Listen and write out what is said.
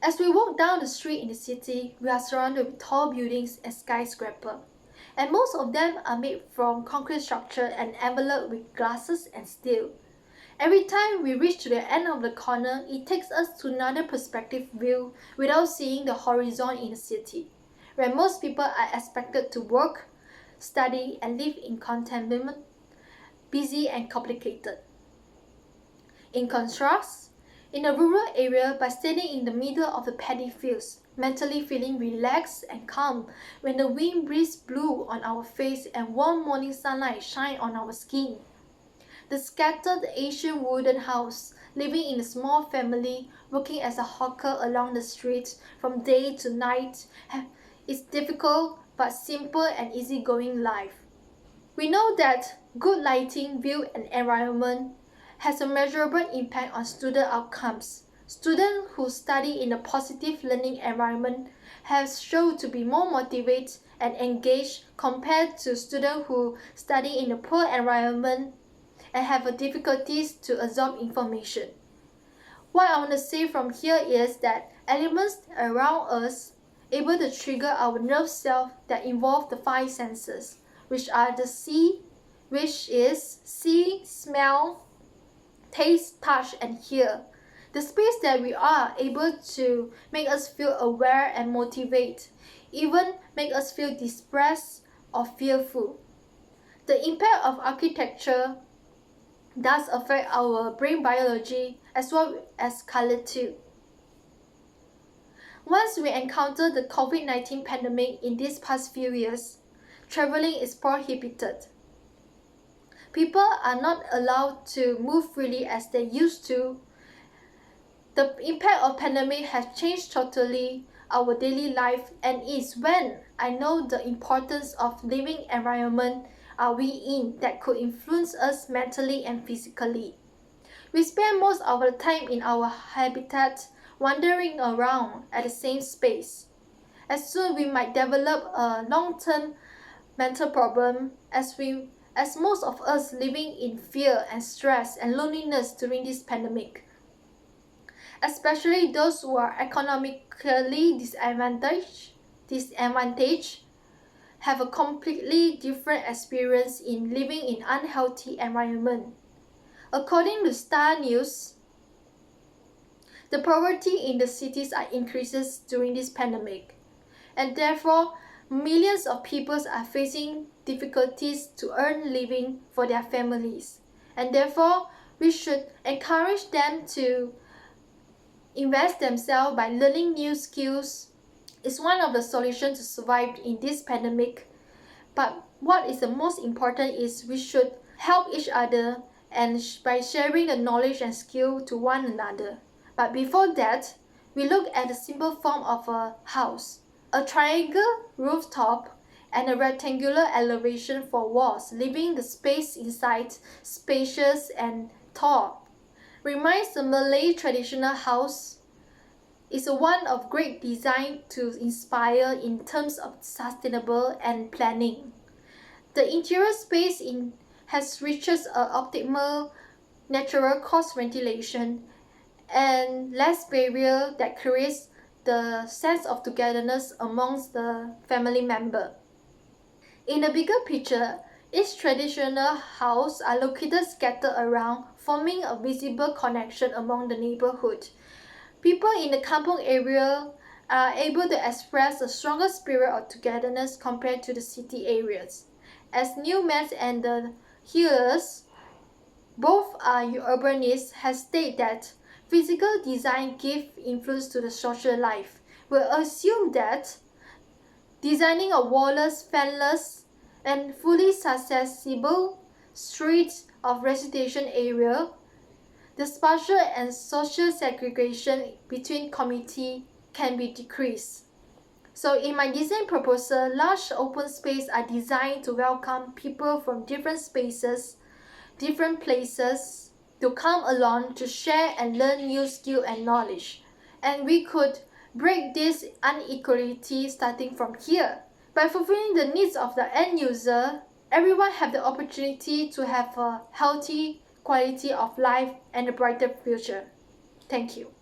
As we walk down the street in the city, we are surrounded with tall buildings and skyscrapers, and most of them are made from concrete structure and enveloped with glasses and steel. Every time we reach to the end of the corner, it takes us to another perspective view without seeing the horizon in the city, where most people are expected to work, study, and live in contentment, busy and complicated. In contrast, in a rural area, by standing in the middle of the paddy fields, mentally feeling relaxed and calm when the wind breeze blew on our face and warm morning sunlight shine on our skin. The scattered Asian wooden house, living in a small family, working as a hawker along the street from day to night, is difficult but simple and easygoing life. We know that good lighting, view, and environment has a measurable impact on student outcomes. Students who study in a positive learning environment have shown to be more motivated and engaged compared to students who study in a poor environment and have difficulties to absorb information. What I want to say from here is that elements around us able to trigger our nerve cells that involve the five senses, which are the which is see, smell, taste, touch, and hear. The space that we are able to make us feel aware and motivate, even make us feel depressed or fearful. The impact of architecture does affect our brain biology as well as color too. Once we encounter the COVID-19 pandemic in these past few years, traveling is prohibited. People are not allowed to move freely as they used to. The impact of pandemic has changed totally our daily life, and is when I know the importance of living environment are we in that could influence us mentally and physically. We spend most of our time in our habitat, wandering around at the same space. As soon we might develop a long-term mental problem as most of us living in fear and stress and loneliness during this pandemic. Especially those who are economically disadvantaged have a completely different experience in living in unhealthy environment. According to Star News, the poverty in the cities are increases during this pandemic, and therefore millions of people are facing difficulties to earn living for their families, and therefore we should encourage them to invest themselves by learning new skills. Is one of the solutions to survive in this pandemic. But what is the most important is we should help each other and by sharing the knowledge and skill to one another. But before that, we look at the simple form of a house. A triangle rooftop and a rectangular elevation for walls, leaving the space inside spacious and tall. Reminds the Malay traditional house is one of great design to inspire in terms of sustainable and planning. The interior space has reaches an optimal natural cross ventilation and less barrier that creates the sense of togetherness amongst the family member. In the bigger picture, each traditional house are located scattered around, forming a visible connection among the neighborhood. People in the Kampung area are able to express a stronger spirit of togetherness compared to the city areas. As Newman and the Healers, both are urbanists, has stated that physical design gives influence to the social life. We assume that designing a wall-less, fanless, and fully accessible streets of residential area, the spatial and social segregation between communities can be decreased. So in my design proposal, large open spaces are designed to welcome people from different spaces, different places, to come along to share and learn new skill and knowledge. And we could break this inequality starting from here. By fulfilling the needs of the end user, everyone have the opportunity to have a healthy quality of life and a brighter future. Thank you.